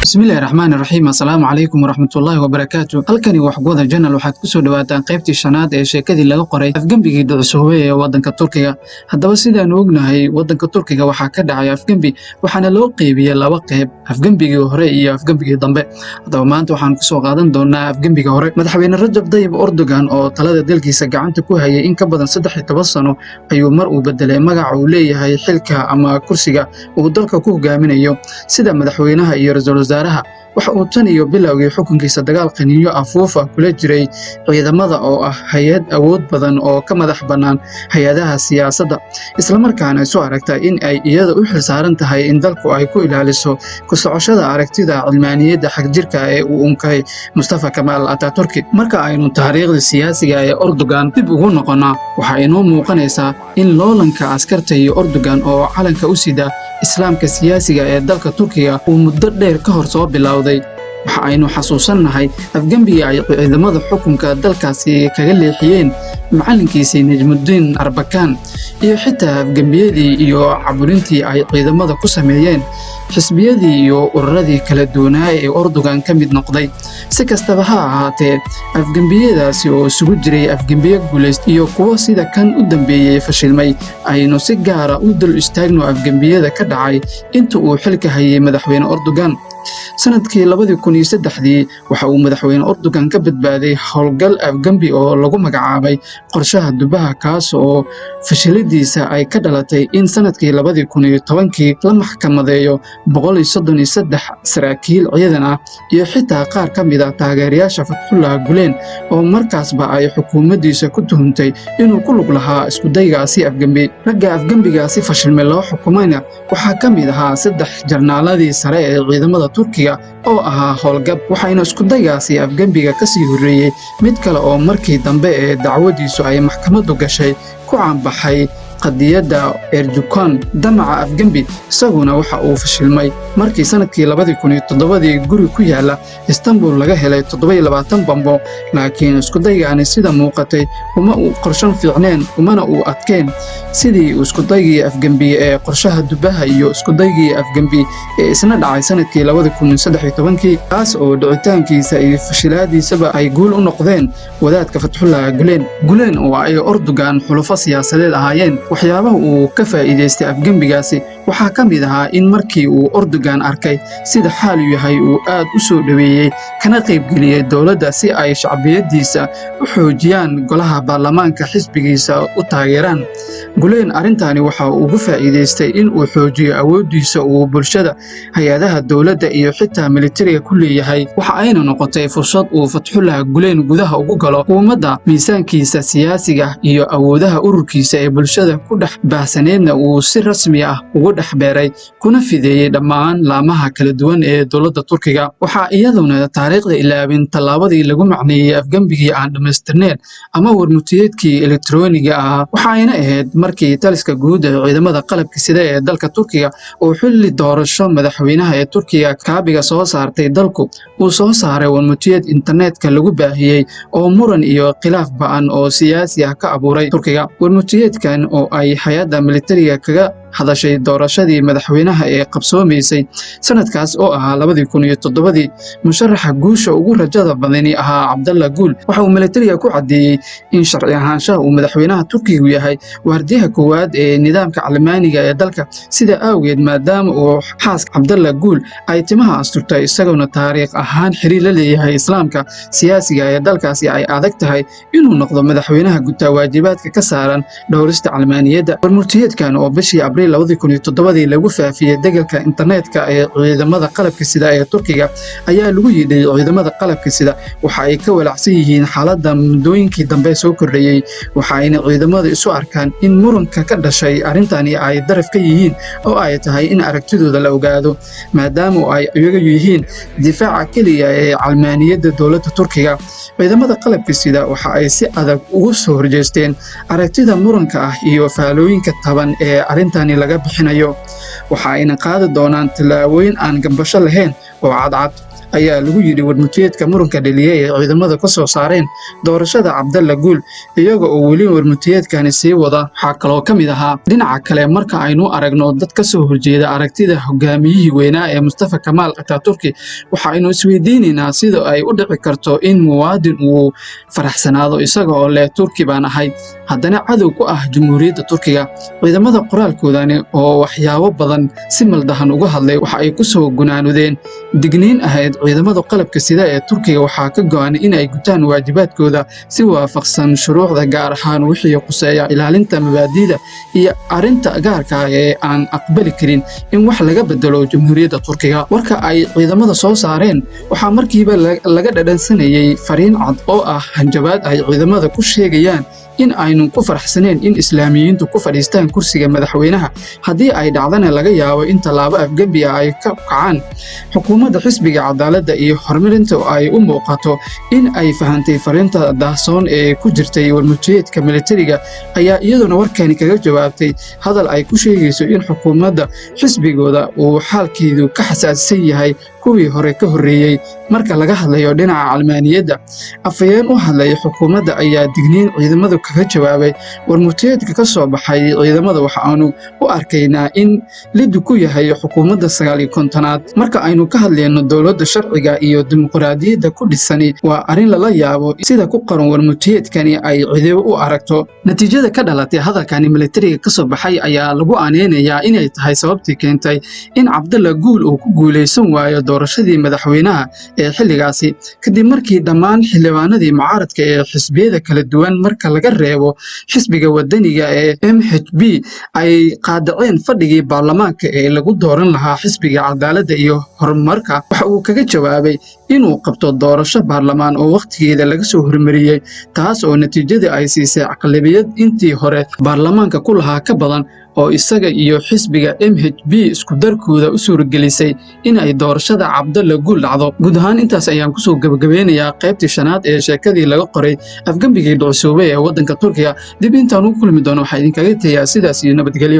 بسم الله الرحمن الرحيم السلام عليكم ورحمة الله وبركاته. halkani waa Xogwada Channel waxaad ku soo dhawaataan qaybtii shanaad ee sheekadii laga qoray afgambigii Dhucusoobe ee wadanka Turkiga. Haddaba sidaan ognahay wadanka Turkiga waxaa ka dhacay afgambi waxaana loo qaybiyay laba qayb, afgambigii hore iyo afgambigii dambe. Haddaba maanta waxaan ku soo qaadan doonaa afgambigii hore. Madaxweyne Rajab Tayyip Erdogan oo talada dalkiisa gacanta ku hayay in ka badan 13 sano ayuu mar u bedelay magaca uu leeyahay xilka ama kursiga uu dalka ku hogaaminayo sida madaxweynaha iyo ra'iisul wasaaraha. waxa uu tan iyo bilowgii xukunkiisa dagaal qaniinyo afuufa kula jiray ciidamada oo ah hay'ad awood badan oo ka madax bannaan hay'adaha siyaasadda, isla markaana soo aragtay in ay iyada u xilsaaran tahay in dalku ay ku ilaaliso ku socoshada aragtida cilmaaniyadda xagjirka ee uu unkay Mustafa Kemal Atatürk. Marka aynu taariikhda siyaasiga ee Erdogan dib ugu noqonnaa, waxa inoo muuqanaysaa in loolanka askarta iyo Erdogan oo calanka u sida islaamka siyaasiga ee dalka Turkiga uu muddo dheer ka hor soo bilowday. waxa aynu xasuusannahay afgambigii ay ciidamada xukunka dalkaasi kaga leexiyeen macalinkiisii Najmuddin Erbakan iyo xitaa afgambiyadii iyo caburintii ay ciidamada ku sameeyeen xisbiyadii iyo ururadii kala duwanaa ee Erdogan ka mid noqday. si kastaba ha ahaatee, afgambiyadaasi oo isugu jiray afgambiyo guuleystay iyo kuwo sida kan u dambeeyay fashilmay, aynu si gaara u dul istaagno afgambiyada ka dhacay inta uu xilka hayay madaxweyne Erdogan. sanadkii 2003 waxa uu madaxweyne Erdogan ka badbaaday howlgal afgambi oo lagu magacaabay qorshaha Dubaha, kaas oo fashiladiisa ay ka dhalatay in sanadkii 2010 la maxkamadeeyo 133 saraakiil ciidan ah iyo xitaa qaar ka mid ah taageerayaasha Fethullah Gulen oo markaasba ay xukuumaddiisa ku tuhuntay inuu ku lug lahaa isku daygaasi afgambi. ragga afgambigaasi fashilmay loo xukumayna waxaa ka mid ahaa 3 jarnaaladii sare ee ciidamada Turkiga oo ahaa howlgab, waxayna isku daygaasi afgambiga ka sii horreeyay mid kale oo markii dambe ee dacwadiisu ay maxkamaddu gashay ku caanbaxay qadiyadda Erdogan. damaca afgambi isaguna waxa uu fashilmay markii sanadkii 2007 guri ku yaala Istanbul laga helay 27 bambo, laakiin isku daygaani sida muuqatay uma uu qorshan fiicneen umana uu adkeen sidii isku daygii afgambi ee qorshaha Dubaha iyo isku daygii afgambi ee isna dhacay sanadkii 2013 kaas oo dhicitaankiisa iyo fashilaadiisaba ay guul u noqdeen wadaadka Fethullah Gulen oo ay Erdogan xulufo siyaasadeed ahaayeen. waxyaabaha uu ka faa'iideystay afgambigaasi waxaa ka mid ahaa in markii uu Erdogan arkay sida xaalu yahay uu aad u soo dhaweeyay kana qaybgeliyay dowladda si ay shacbiyadiisa u xoojiyaan golaha baarlamaanka xisbigiisa u taageeraan. Gulen arrintaani waxa uu ugu faa'iideystay in uu xoojiyo awoodiisa uu bulshada, hay'adaha dowladda iyo xitaa militariga ku leeyahay. waxa ayna noqotay fursad uu Fethullah Gulen gudaha ugu galo xukuumadda, miisaankiisa siyaasiga iyo awoodaha ururkiisa ee bulshada ku dhex baahsaneedna uu si rasmi ah ugu dhex beeray kuna fideeyay dhammaan laamaha kala duwan ee dowladda Turkiga. waxaa iyaduna taariikhda ilaabin tallaabadii lagu macneeyay afgambigii aan dhammaystirneyn ama warmutiyeedkii elektarooniga ah. waxayna ahayd markii taliska guud ee ciidamada qalabka sida ee dalka Turkiga oo xilli doorasho madaxweynaha ee Turkiga kaabiga soo saartay dalku uu soo saaray warmutiyeed internetka lagu baahiyay oo muran iyo khilaaf ba'an oo siyaasi ah ka abuuray Turkiga. warmutiyeedkan oo ay hay'adda militariga kaga hadashay doorashadii madaxweynaha ee qabsoomaysay sanadkaas oo ahaa 2007 musharaxa guusha ugu rajada badani ahaa Abdullah Gül waxa uu militariga ku cadeeyay in sharci ahaanshaha uu madaxweynaha Turkiga yahay waardiyaha koowaad ee nidaamka Almaaniga ee dalka. sida awgeed maadaama uu xaas Abdullah Gül ay timaha asturtay isaguna taariikh ahaan xiriir la leeyahay islaamka siyaasiga ee dalkaasi ay adag tahay inuu noqdo madaxweynaha gutaa waajibaadka ka saaran dhowrista Almaaniyadda. warmutiyeedkan oo bishii Abriil 2007 lagu faafiyay degalka internetka ee ciidamada qalabka sida ee Turkiga ayaa lagu yidhi ciidamada qalabka sida waxa ay ka walacsan yihiin xaaladda muddooyinkii dambe soo kordhayay, waxayna ciidamada isu arkaan in muranka ka dhashay arrintani ay daraf ka yihiin oo ay tahay in aragtidooda la ogaado maadaama ay iyagu yihiin difaaca kaliya ee Almaaniyadda dowladda Turkiga. ciidamada qalabka sida waxa ay si adag ugu soo horjeesteen aragtida muranka ah iyo faalooyinka taban ee arrintani laga bixinayo. waxa ayna qaadi doonaan tallaabooyin aan gambasho lahayn oo cadcad. ayaa lagu yidhi warmutiyeedka muranka dhaliyay ee ciidamada ka soo saareen doorashada Cabdalla Guul iyaga oo weli warmutiyeedkani sii wada. Waxaa kaloo ka mid ahaa dhinaca kale marka aynu aragno dad ka soo horjeeda aragtida hogaamiyihii weynaa ee Mustafa Kamaal Atatürk waxa aynu isweydiinaynaa sida ay u dhici karto in muwaadin uu faraxsanaado isaga oo leh Turki baan ahay haddana cadow ku ah Jamhuuriyadda Turkiga. Ciidamada qoraalkoodani oo waxyaabo badan si maldahan uga hadlay waxa ay ku soo gunaanudeen digniin ahayd ciidamada qalabka sida ee Turkiga waxaa ka go'an in ay gutaan waajibaadkooda si waafaqsan shuruucda gaar ahaan wixii quseeya ilaalinta mabaadi'da iyo arrinta gaarka ah ee aan aqbali karin in wax laga bedelo Jamhuuriyadda Turkiga. Warka ay ciidamada soo saareen waxaa markiiba laga dhadhansanayay fariin cad oo ah hanjabaad ay ciidamada ku sheegayaan in aynu ku faraxsaneen in Islaamiyiintu ku fadhiistaan kursiga madaxweynaha haddii ay dhacdana laga yaabo in tallaabo afgembi ah ay ka kacaan. Xukuumadda xisbiga cadaaladda iyo horumarinta ay u muuqato in ay fahantay fariinta daahsoon ee ku jirtay warmutiyeedka militariga ayaa iyaduna warkani kaga jawaabtay hadal ay ku sheegayso in xukuumadda xisbigooda uu xaalkeedu ka xasaasisan yahay kuwii hore ka horreeyay. Marka laga hadlayo dhinaca calmaaniyadda, afhayeen u hadlay xukuumadda ayaa digniin ciidamada kaga jawaabay warmutiyeedka ka soo baxay ciidamada waxa aanu u arkaynaa in lid ku yahay xukuumadda 59aad. Marka aynu ka hadlayno dowladda sharciga iyo dimuqraadiyadda ku dhisani waa arrin lala yaabo sida ku qoran warmutiyeedkani ay ciidamo u aragto. Natiijada ka dhalatay hadalkani militariga ka soo baxay ayaa lagu aaneynayaa inay tahay sababtii keentay in Cabdalla Guul uu ku guuleysan waayo doorashadii madaxweynaha ee xilligaasi kadib markii dhammaan xildhibaanadii mucaaradka ee xisbiyada kala duwan marka laga reebo xisbiga wadaniga ee MHP ay qaadaceen fadhigii baarlamaanka ee lagu dooran lahaa xisbiga cadaaladda iyo horumarka. Waxa uu kaga jawaabay inuu qabto doorasho baarlamaan oo waqtigeeda laga soo hormariyay taas oo natiijada ay siisay aqlabiyad intii hore baarlamaanka ku lahaa ka badan oo isaga iyo xisbiga MHP isku darkooda u suuragelisay in ay doorashada Cabdalla Guul dhacdo. Guud ahaan intaas ayaan kusoo gabagabeynayaa qaybtii shanaad ee sheekadii laga qoray afgembigii dhacsoobay ee waddanka Turkiga. Dib intaan ugu kulmi doono waxaa idinkaga tagayaa sidaas iyo nabadgelyo.